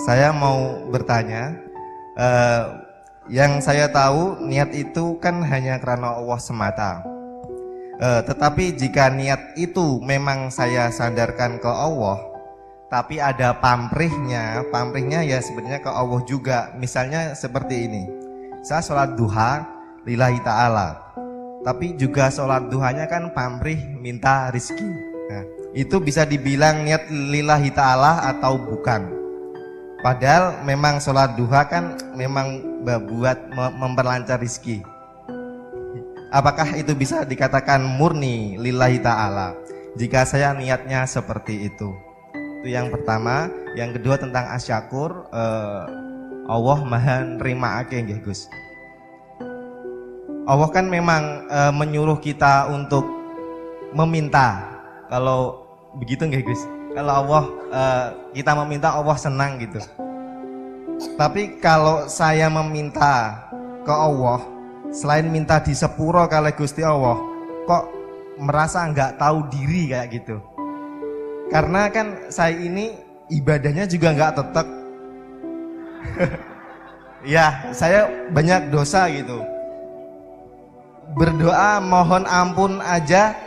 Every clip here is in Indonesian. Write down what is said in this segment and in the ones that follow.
Saya mau bertanya, yang saya tahu niat itu kan hanya karena Allah semata. Tetapi jika niat itu memang saya sandarkan ke Allah, tapi ada pamrihnya ya sebenarnya ke Allah juga. Misalnya seperti ini, saya sholat duha lillahi ta'ala, tapi juga sholat duhanya kan pamrih minta rizki. Nah, itu bisa dibilang niat lillahi ta'ala atau bukan? Padahal memang sholat duha kan memang buat memperlancar rizki. Apakah itu bisa dikatakan murni lillahi ta'ala jika saya niatnya seperti itu? Itu yang pertama. Yang kedua tentang asyakur, Allah maha nerima ake nggih Gus. Allah kan memang menyuruh kita untuk meminta. Kalau begitu nggih Gus? Kalau Allah kita meminta Allah senang gitu. Tapi kalau saya meminta ke Allah, selain minta di sepuro kali Gusti Allah, kok merasa nggak tahu diri kayak gitu. Karena kan saya ini ibadahnya juga nggak tetek. Ya, saya banyak dosa gitu. Berdoa mohon ampun aja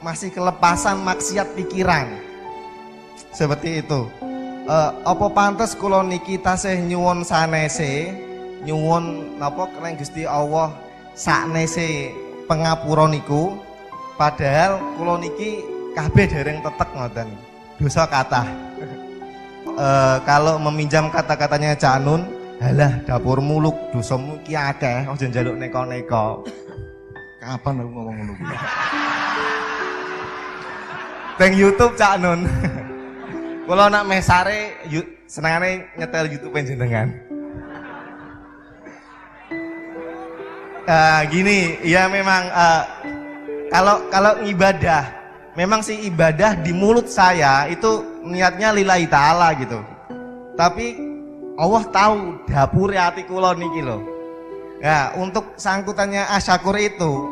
masih kelepasan maksiat pikiran. Seperti itu. Apa pantes kula niki tasih nyuwun sanese, nyuwun napa kalian Gusti Allah saknese pengapura niku, padahal kula niki kabeh dereng tetek ngoten. Dosa kathah. Kalau meminjam kata-katanya Cak Nun, halah dapur muluk dosamu ki akeh, aja njaluk neko-neko. Kapan aku ngomong ngono kuwi? Teng YouTube Cak Nun. Kalau nak mesare senengane nyetel YouTube jenengan. Gini, ya memang kalau ibadah, memang sih ibadah di mulut saya itu niatnya lillahi ta'ala gitu. Tapi Allah tahu dapur hati kula niki lho. Ya, untuk sangkutannya asyakur itu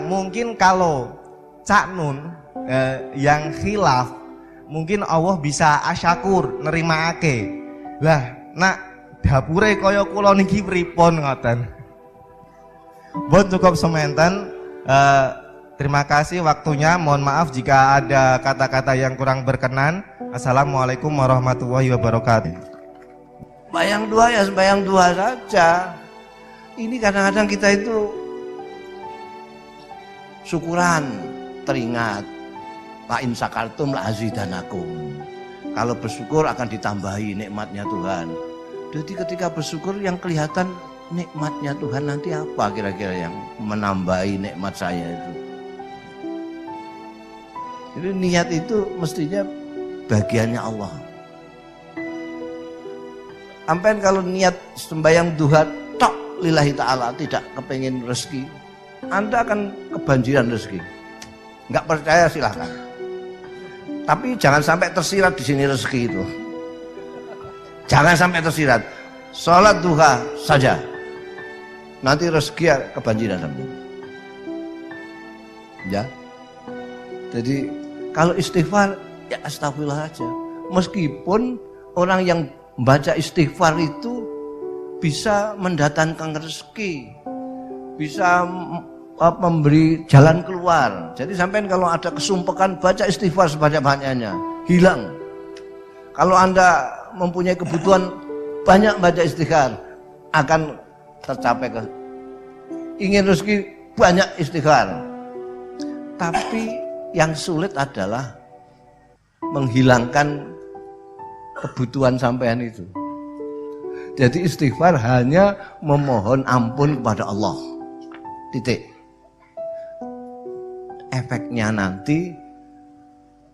mungkin kalau Cak Nun yang khilaf, mungkin Allah bisa asyakur nerima ake. Lah, nak dapure kaya kula niki pripun ngoten. Bon cukup semanten. Terima kasih waktunya. Mohon maaf jika ada kata-kata yang kurang berkenan. Assalamualaikum warahmatullahi wabarakatuh. Bayang dua ya sembayang dua saja. Ini kadang-kadang kita itu syukuran, teringat la in sakartum la azidanakum. Kalau bersyukur akan ditambahi nikmatnya Tuhan. Jadi ketika bersyukur yang kelihatan nikmatnya Tuhan nanti apa kira-kira yang menambahi nikmat saya itu. Jadi niat itu mestinya bagiannya Allah. Sampai kalau niat sembahyang duha tok lillahi ta'ala, tidak kepengin rezeki, Anda akan kebanjiran rezeki. Enggak percaya silahkan. Tapi jangan sampai tersirat di sini rezeki itu. Jangan sampai tersirat. Sholat duha saja. Nanti rezeki kebanjiran sampai. Ya. Jadi kalau istighfar ya astagfirullah aja. Meskipun orang yang membaca istighfar itu bisa mendatangkan rezeki, bisa memberi jalan keluar. Jadi sampai kalau ada kesumpekan baca istighfar sebanyak-banyaknya, hilang. Kalau Anda mempunyai kebutuhan banyak baca istighfar, akan tercapai ingin rezeki banyak istighfar. Tapi yang sulit adalah menghilangkan kebutuhan sampean itu. Jadi istighfar hanya memohon ampun kepada Allah. Titik. Efeknya nanti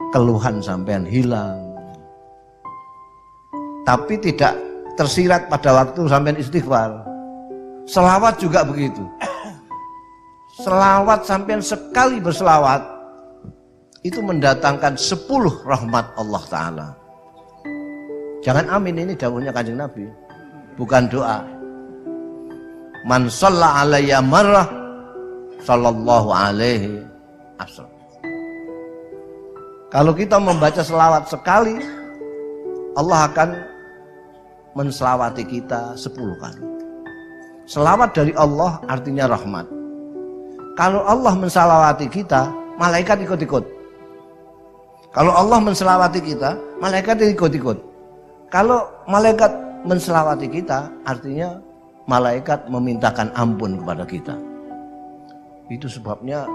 keluhan sampean hilang. Tapi tidak tersirat pada waktu sampean istighfar. Selawat juga begitu. Selawat sampean sekali berselawat itu mendatangkan 10 rahmat Allah Ta'ala. Jangan amin, ini dawuhnya Kanjeng Nabi, bukan doa. Man shalla alayya marrah sallallahu alaihi asr. Kalau kita membaca selawat sekali, Allah akan menselawati kita 10 kali. Selawat dari Allah artinya rahmat. Kalau Allah menselawati kita, malaikat ikut-ikut. Kalau Allah menselawati kita, malaikat ikut-ikut. Kalau malaikat menselawati kita, artinya malaikat memintakan ampun kepada kita. Itu sebabnya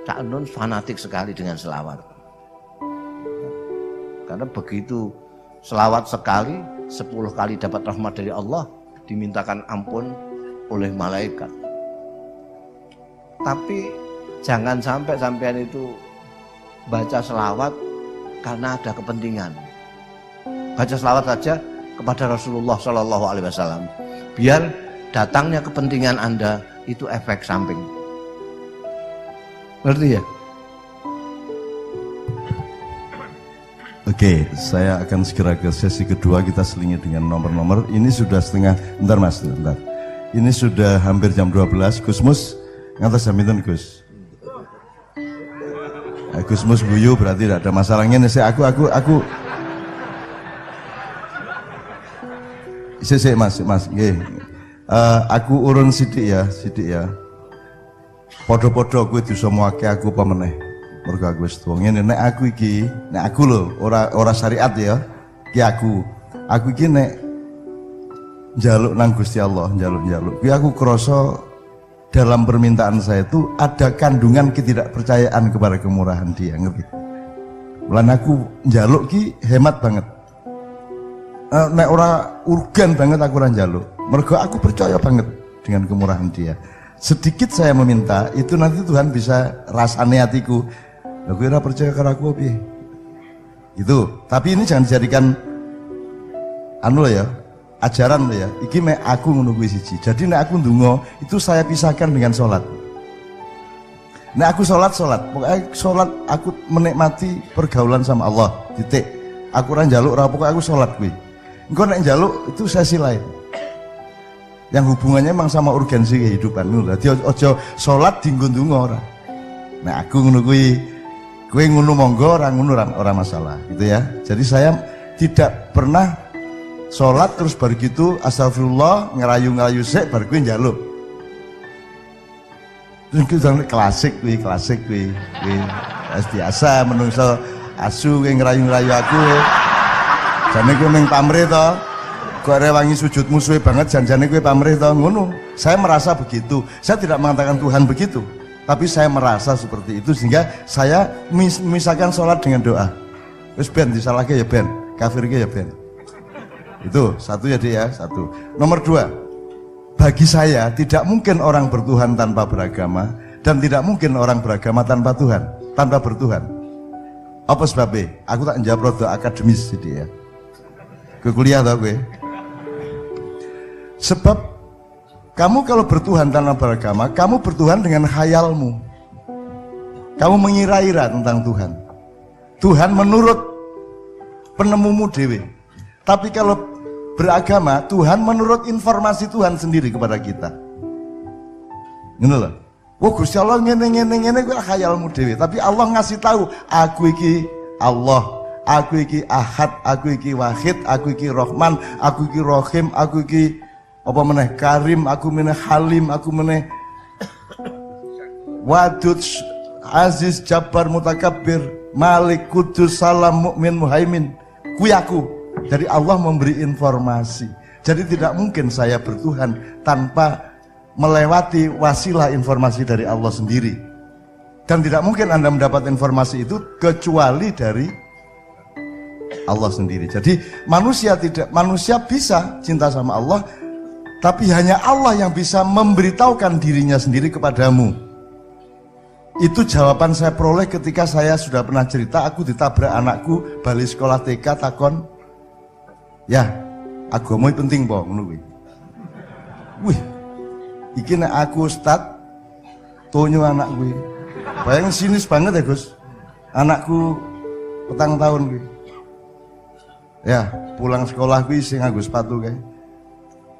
Cak Nun fanatik sekali dengan selawat. Karena begitu selawat sekali, 10 kali dapat rahmat dari Allah, dimintakan ampun oleh malaikat. Tapi jangan sampai sampean itu baca selawat karena ada kepentingan. Baca selawat saja kepada Rasulullah Shallallahu Alaihi Wasallam. Biar datangnya kepentingan Anda itu efek samping. Ngerti ya? Oke, saya akan segera ke sesi kedua. Kita selingi dengan nomor-nomor. Ini sudah setengah, bentar mas, bentar. Ini sudah hampir jam 12. Gusmus, ngantos jam itu Gus. Gusmus guyu berarti tidak ada masalahnya. Aku. Sik mas, nggih. Aku urun sidik ya. Podo-podo aku bisa muake aku apa meneh. Mergo aku wis tuwa ngene, nek aku lho, ora syariat ya. Ki aku iki nek njaluk nang Gusti Allah, njaluk. Ki aku krasa dalam permintaan saya itu ada kandungan ketidakpercayaan kepada kemurahan Dia, ngerti? Mulane aku njaluk ki hemat banget. Nek ora urgen banget aku ora njaluk. Mergo aku percaya banget dengan kemurahan Dia. Sedikit saya meminta, itu nanti Tuhan bisa rasane hatiku. Lah kowe ora percaya karo aku piye? Gitu. Tapi ini jangan dijadikan anu ya, ajaran ya. Iki mek aku ngono kuwi siji. Jadi nek aku ndonga, itu saya pisahkan dengan salat. Nek aku salat, pokoknya salat aku menikmati pergaulan sama Allah. Titik. Aku ora njaluk ora pokoknya aku salat kuwi. Engko nek njaluk itu sesi lain. Yang hubungannya memang sama urgensi kehidupan. Dadi aja salat dienggo ndonga ora. Nah aku ngono kuwi, kowe ngono monggo, ora ngono ora masalah, gitu ya. Jadi saya tidak pernah sholat terus baru gitu astagfirullah ngerayu sik baru kuwi njaluk. Terus kita klasik kuwi wis biasa menungso asu kuwi ngerayu aku. Jane kuwi ning pamrih to. Kok rewangi sujud musuhe banget janjane kuwi pamrih to ngono. Saya merasa begitu. Saya tidak mengatakan Tuhan begitu. Tapi saya merasa seperti itu sehingga saya memisahkan sholat dengan doa. Terus ben disalahke ya ben, kafirke ya ben. Itu satu ya dia, satu. Nomor 2, bagi saya tidak mungkin orang bertuhan tanpa beragama dan tidak mungkin orang beragama tanpa Tuhan, tanpa bertuhan. Apa sebabnya? Aku tak jawab rodo akademis jadi ya. Ke kuliah tau gue. Sebab kamu kalau bertuhan tanpa beragama, kamu bertuhan dengan khayalmu. Kamu mengira-ira tentang Tuhan. Tuhan menurut penemumu dewe. Tapi kalau beragama, Tuhan menurut informasi Tuhan sendiri kepada kita. Ngono lho. Oh Gusti Allah ngene kuwi khayalmu dewe. Tapi Allah ngasih tahu, aku iki Allah, aku iki Ahad, aku iki Wahid, aku iki Rahman, aku iki Rahim, aku iki apa meneh Karim, aku meneh Halim, aku meneh Wadud, Aziz, Jabbar, Mutakabbir, Malik, Kudus, Salam, Mukmin, Muhaimin. Kuwi aku. Jadi Allah memberi informasi. Jadi tidak mungkin saya bertuhan tanpa melewati wasilah informasi dari Allah sendiri. Dan tidak mungkin Anda mendapat informasi itu kecuali dari Allah sendiri. Jadi manusia bisa cinta sama Allah, tapi hanya Allah yang bisa memberitahukan dirinya sendiri kepadamu. Itu jawaban saya peroleh ketika saya sudah pernah cerita, aku ditabrak anakku balik sekolah TK takon, ya, agama penting po, ngono kuwi. Wih, iki nek aku ustad, tonyo anak kuwi. Bayang sinis banget ya Gus. Anakku 4 tahun kuwi. Ya, pulang sekolah kuwi sing nganggo sepatu kae.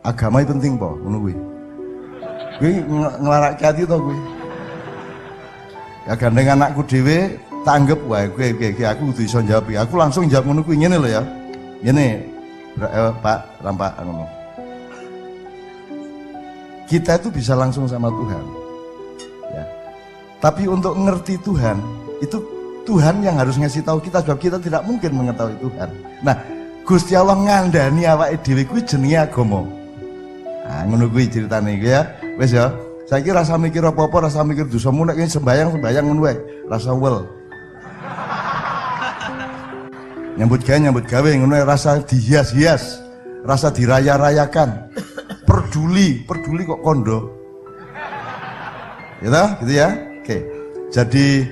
Agama penting po, ngono kuwi. Kuwi nglarake ati to kuwi. Ya gandeng anakku dhewe tak anggap wae kuwi aku kudu iso jawab. Aku langsung jawab ngono kuwi ngene lho ya. Ngene. Pak Rampak ngomong. Kita itu bisa langsung sama Tuhan. Ya. Tapi untuk ngerti Tuhan, itu Tuhan yang harus ngasih tahu kita sebab kita tidak mungkin mengetahui Tuhan. Nah, Gusti Allah ngandani awake dhewe kuwi jenenge agama. Nah, ngono kuwi ceritane ya. Wis ya. Saiki rasa mikir apa-apa, rasa mikir dosamu nek sembayang ngono wae. Rasa wel. Nyambut gawe ngono rasa dihias-hias, rasa diraya-rayakan. Peduli kok kondo. Gitu ya. Oke. Jadi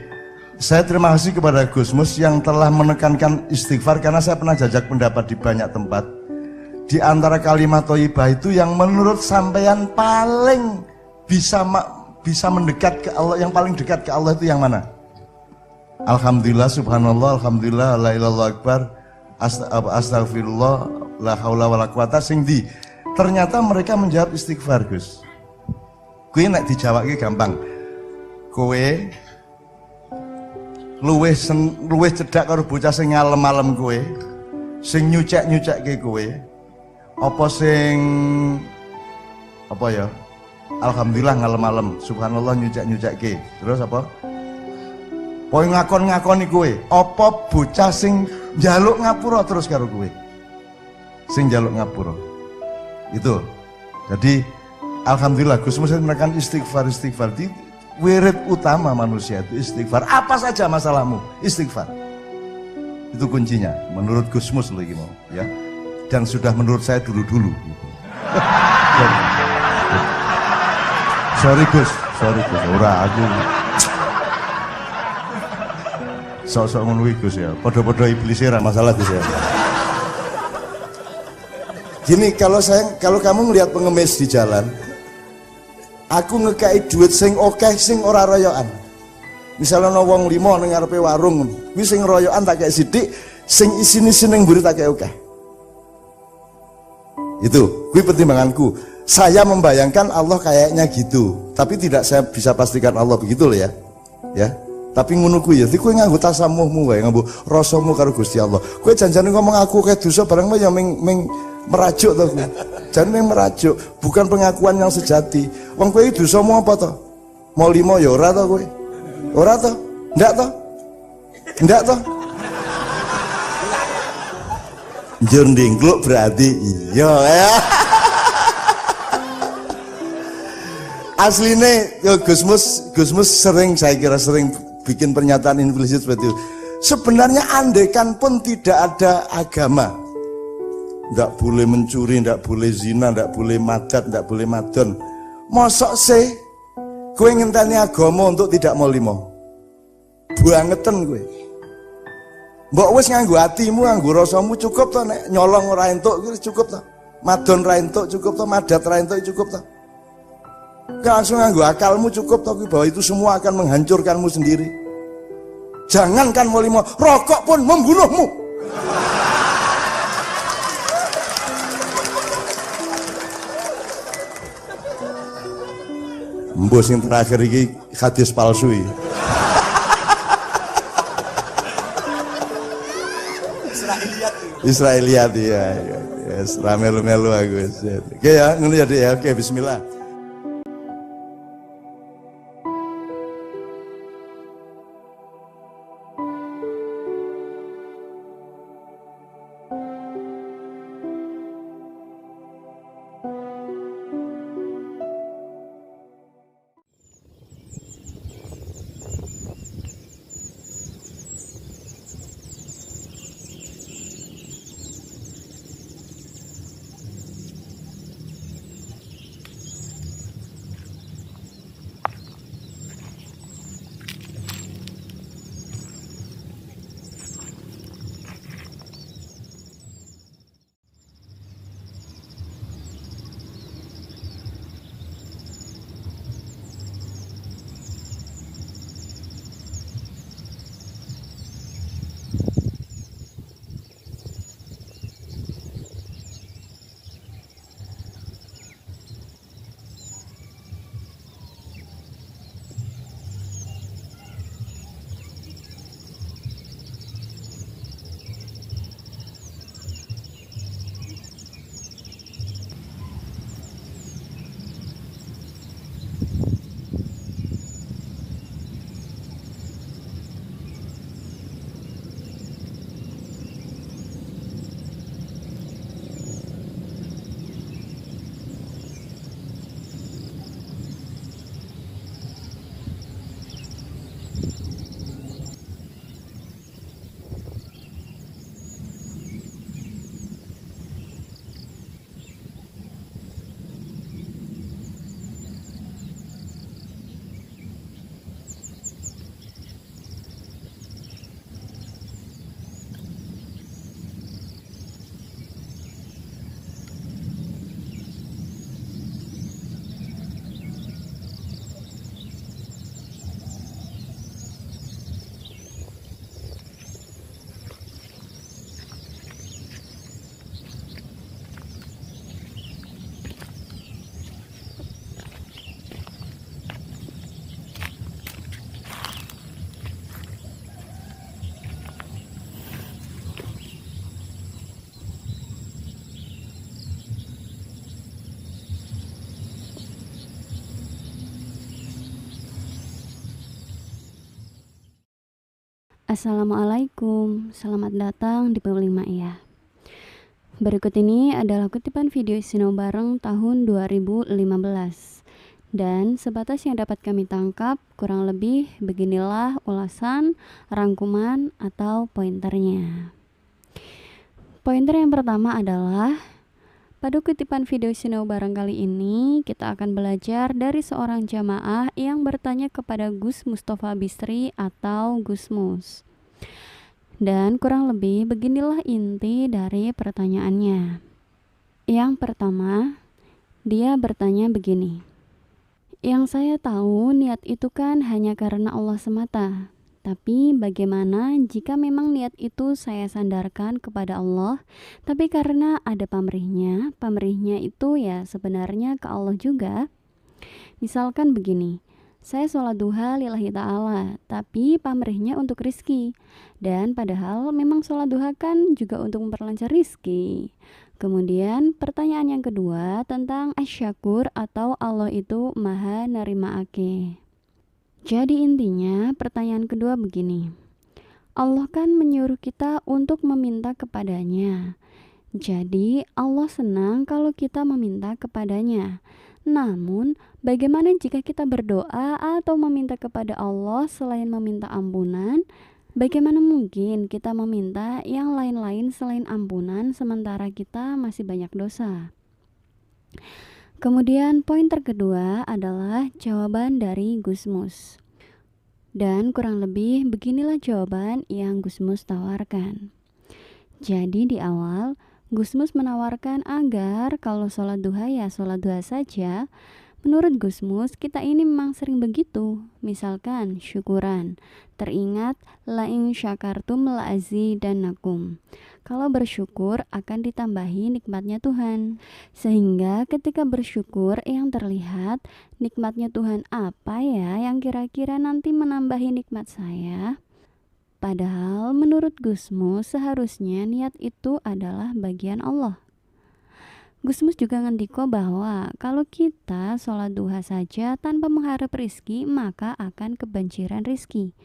saya terima kasih kepada Gusmus yang telah menekankan istighfar karena saya pernah jajak pendapat di banyak tempat. Di antara kalimat thayyibah itu yang menurut sampean paling bisa mendekat ke Allah, yang paling dekat ke Allah itu yang mana? Alhamdulillah, subhanallah, alhamdulillah, la ilaha illallah akbar, astagfirullah, la haula wala quwata sing di. Ternyata mereka menjawab istighfar, Gus. Kowe nek dijawabke gampang. Kowe luwih cedhak karo bocah sing ngalem-alem kowe, sing nyucek-nyucekke kowe, apa sing apa ya? Alhamdulillah ngalem-alem, subhanallah nyucek-nyucekke. Terus apa? Pokoke ngakon-ngakoni kowe, apa bocah sing njaluk ngapura terus karo kowe? Sing njaluk ngapura. Itu. Jadi alhamdulillah Gus Mus menekan istighfar di wirid utama manusia itu istighfar. Apa saja masalahmu, istighfar. Itu kuncinya. Menurut Gus Mus lagi mau, ya. Dan sudah menurut saya dulu-dulu. Sorry Gus, ora aku. Sok-sok ngono Gus ya. Podo-podo iblis ra masalah Gus ya. Gini, kalau kamu melihat pengemis di jalan, aku ngekei duit sing okeh sing ora royokan. Misalnya ana wong 5 ning ngarepe warung, kuwi sing royokan tak kei sithik, sing isin-isin ning mburi tak kei okeh. Itu, kuwi pertimbanganku. Saya membayangkan Allah kayaknya gitu, tapi tidak saya bisa pastikan Allah begitu loh ya. Ya. Tapi ngono kuwi ya, kowe nganggo tasamuhmu wae, nganggo rasamu karo Gusti Allah. Kowe janjane ngomong aku kayak dosa barang ya ming merajuk to kowe. Jane merajuk, bukan pengakuan yang sejati. Wong kowe iki dosamu apa to? Mau 5 ya ora to kowe? Ora to? Ndak to? Ndak to? Njur ndingkluk berarti iya ya. Asline ya Gusmus saya kira sering bikin pernyataan implisit seperti itu. Sebenarnya andekan pun tidak ada agama, ndak boleh mencuri, ndak boleh zina, ndak boleh madat, ndak boleh madon. Mosok sih kowe ngenteni agama untuk tidak mau limo. Buangeten kowe. Mbok wis nganggo atimu, nganggo rasamu cukup to nek nyolong ora entuk cukup to. Madon ra entuk cukup to, madat ra entuk cukup to. Langsung nganggo akalmu cukup to bahwa itu semua akan menghancurkanmu sendiri. Jangankan mau limo, rokok pun membunuhmu. Mbok sing terakhir iki hadis palsu iki. Israeliat ya. Yes, melu-melu aku. Oke ya, ngono ya, ya. Oke, bismillah. Assalamualaikum, selamat datang di Publima ya. Berikut ini adalah kutipan video Sinau Bareng tahun 2015. Dan sebatas yang dapat kami tangkap, kurang lebih beginilah ulasan, rangkuman, atau pointernya. Pointer yang pertama adalah, pada kutipan video Sinau Bareng kali ini, kita akan belajar dari seorang jamaah yang bertanya kepada Gus Mustafa Bisri atau Gus Mus. Dan kurang lebih beginilah inti dari pertanyaannya. Yang pertama, dia bertanya begini. Yang saya tahu niat itu kan hanya karena Allah semata. Tapi bagaimana jika memang niat itu saya sandarkan kepada Allah, tapi karena ada pamrihnya itu ya sebenarnya ke Allah juga. Misalkan begini, saya sholat duha lillahi ta'ala, tapi pamrihnya untuk rizki. Dan padahal memang sholat duha kan juga untuk memperlancar rizki. Kemudian pertanyaan yang kedua tentang asyakur atau Allah itu maha nerimaake. Jadi intinya pertanyaan kedua begini. Allah kan menyuruh kita untuk meminta kepadanya. Jadi Allah senang kalau kita meminta kepadanya. Namun bagaimana jika kita berdoa atau meminta kepada Allah selain meminta ampunan? Bagaimana mungkin kita meminta yang lain-lain selain ampunan sementara kita masih banyak dosa? Kemudian pointer kedua adalah jawaban dari Gus Mus. Dan kurang lebih beginilah jawaban yang Gus Mus tawarkan. Jadi di awal Gus Mus menawarkan agar kalau sholat duha ya sholat duha saja. Menurut Gus Mus, kita ini memang sering begitu. Misalkan syukuran, teringat la in syakartum la azidannakum. Kalau bersyukur akan ditambahi nikmatnya Tuhan. Sehingga ketika bersyukur yang terlihat nikmatnya Tuhan apa ya yang kira-kira nanti menambahi nikmat saya? Padahal menurut Gus Mus seharusnya niat itu adalah bagian Allah. Gus Mus juga ngendiko bahwa kalau kita sholat duha saja tanpa mengharap rizki, maka akan kebanjiran rizki.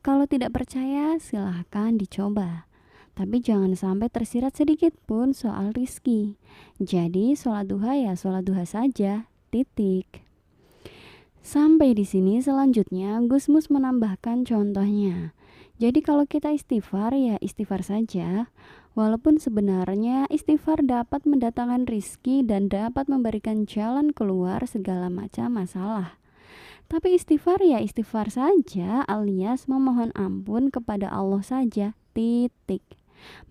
Kalau tidak percaya, silahkan dicoba. Tapi jangan sampai tersirat sedikit pun soal rizki. Jadi sholat duha ya sholat duha saja, titik. Sampai di sini selanjutnya Gus Mus menambahkan contohnya. Jadi kalau kita istighfar ya istighfar saja. Walaupun sebenarnya istighfar dapat mendatangkan rizki dan dapat memberikan jalan keluar segala macam masalah. Tapi istighfar ya istighfar saja alias memohon ampun kepada Allah saja, titik.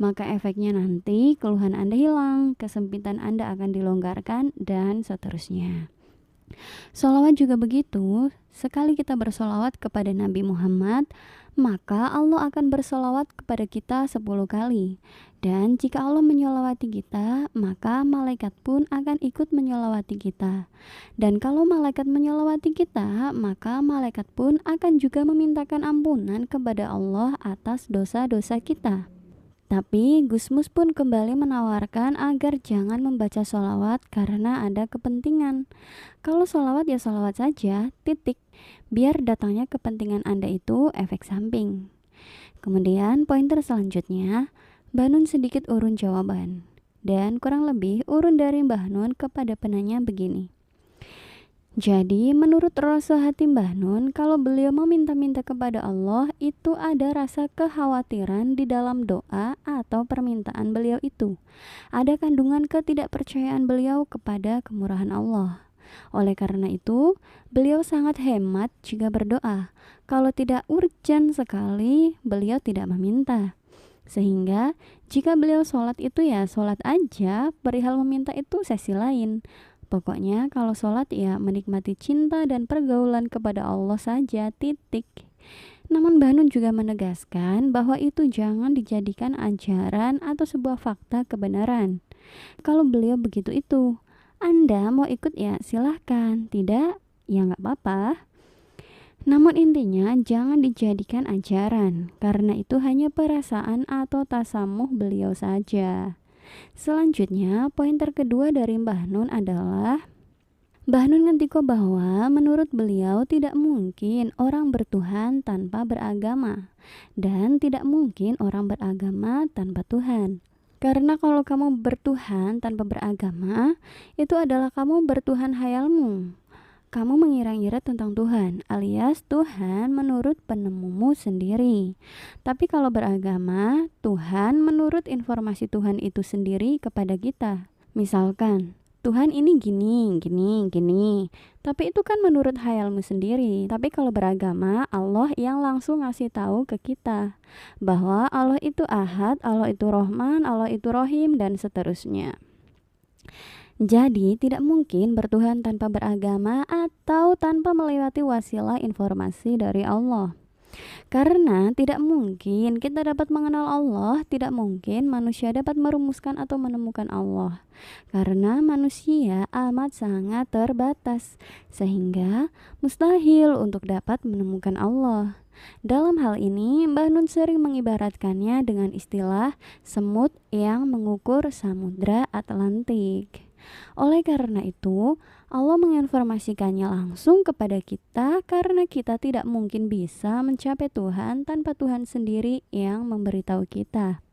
Maka efeknya nanti keluhan Anda hilang, kesempitan Anda akan dilonggarkan, dan seterusnya. Sholawat juga begitu. Sekali kita bersolawat kepada Nabi Muhammad, maka Allah akan bersolawat kepada kita 10 kali. Dan jika Allah menyolawati kita, maka malaikat pun akan ikut menyolawati kita. Dan kalau malaikat menyolawati kita, maka malaikat pun akan juga memintakan ampunan kepada Allah atas dosa-dosa kita. Tapi Gus Mus pun kembali menawarkan agar jangan membaca sholawat karena ada kepentingan. Kalau sholawat ya sholawat saja, titik. Biar datangnya kepentingan Anda itu efek samping. Kemudian pointer selanjutnya, Mbah Nun sedikit urun jawaban. Dan kurang lebih urun dari Mbah Nun kepada penanya begini. Jadi menurut rasa hati Mbah Nun, kalau beliau meminta-minta kepada Allah, itu ada rasa kekhawatiran di dalam doa atau permintaan beliau itu. Ada kandungan ketidakpercayaan beliau kepada kemurahan Allah. Oleh karena itu, beliau sangat hemat jika berdoa. Kalau tidak urgent sekali, beliau tidak meminta. Sehingga jika beliau sholat itu ya sholat aja, perihal meminta itu sesi lain. Pokoknya kalau sholat ya menikmati cinta dan pergaulan kepada Allah saja, titik. Namun Mbah Nun juga menegaskan bahwa itu jangan dijadikan ajaran atau sebuah fakta kebenaran. Kalau beliau begitu itu, Anda mau ikut ya silahkan, tidak ya nggak apa-apa. Namun intinya jangan dijadikan ajaran, karena itu hanya perasaan atau tasamuh beliau saja. Selanjutnya, pointer kedua dari Mbah Nun adalah Mbah Nun ngendika bahwa menurut beliau tidak mungkin orang bertuhan tanpa beragama dan tidak mungkin orang beragama tanpa Tuhan. Karena kalau kamu bertuhan tanpa beragama, itu adalah kamu bertuhan hayalmu. Kamu mengira-ngira tentang Tuhan, alias Tuhan menurut penemumu sendiri. Tapi kalau beragama, Tuhan menurut informasi Tuhan itu sendiri kepada kita. Misalkan, Tuhan ini gini. Tapi itu kan menurut hayalmu sendiri. Tapi kalau beragama, Allah yang langsung ngasih tahu ke kita bahwa Allah itu Ahad, Allah itu Rahman, Allah itu Rahim, dan seterusnya. Jadi tidak mungkin bertuhan tanpa beragama atau tanpa melewati wasilah informasi dari Allah. Karena tidak mungkin kita dapat mengenal Allah, tidak mungkin manusia dapat merumuskan atau menemukan Allah. Karena manusia amat sangat terbatas, sehingga mustahil untuk dapat menemukan Allah. Dalam hal ini, Mbah Nun sering mengibaratkannya dengan istilah semut yang mengukur samudra Atlantik. Oleh karena itu, Allah menginformasikannya langsung kepada kita karena kita tidak mungkin bisa mencapai Tuhan tanpa Tuhan sendiri yang memberitahu kita.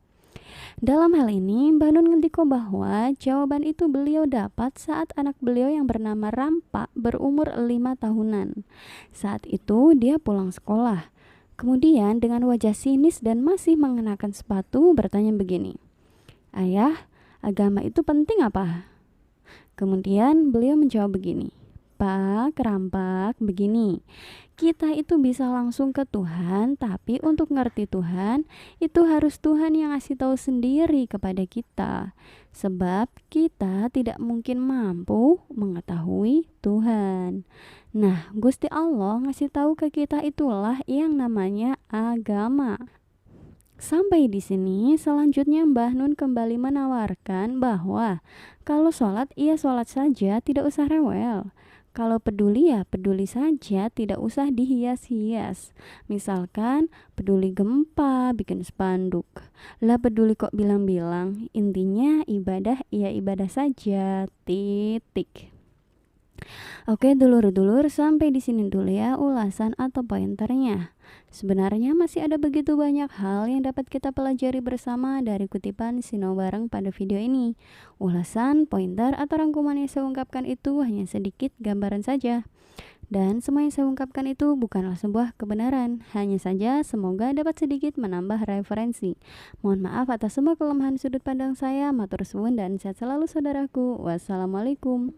Dalam hal ini, Mbah Nun ngendika bahwa jawaban itu beliau dapat saat anak beliau yang bernama Rampa berumur 5 tahunan. Saat itu dia pulang sekolah. Kemudian dengan wajah sinis dan masih mengenakan sepatu bertanya begini, "Ayah, agama itu penting apa?" Kemudian beliau menjawab begini, "Pak, Rampak, begini, kita itu bisa langsung ke Tuhan, tapi untuk ngerti Tuhan, itu harus Tuhan yang ngasih tahu sendiri kepada kita. Sebab kita tidak mungkin mampu mengetahui Tuhan. Nah, Gusti Allah ngasih tahu ke kita itulah yang namanya agama." Sampai di sini, selanjutnya Mbah Nun kembali menawarkan bahwa kalau sholat, ia sholat saja, tidak usah rewel. Kalau peduli ya peduli saja, tidak usah dihias-hias. Misalkan peduli gempa, bikin spanduk. Lah peduli kok bilang-bilang, intinya ibadah ya ibadah saja, titik. Oke dulur-dulur, sampai di sini dulu ya ulasan atau pointernya. Sebenarnya masih ada begitu banyak hal yang dapat kita pelajari bersama dari kutipan Sinau Bareng pada video ini. Ulasan, pointer, atau rangkuman yang saya ungkapkan itu hanya sedikit gambaran saja. Dan semua yang saya ungkapkan itu bukanlah sebuah kebenaran. Hanya saja semoga dapat sedikit menambah referensi. Mohon maaf atas semua kelemahan sudut pandang saya. Matur suwun dan sehat selalu saudaraku. Wassalamualaikum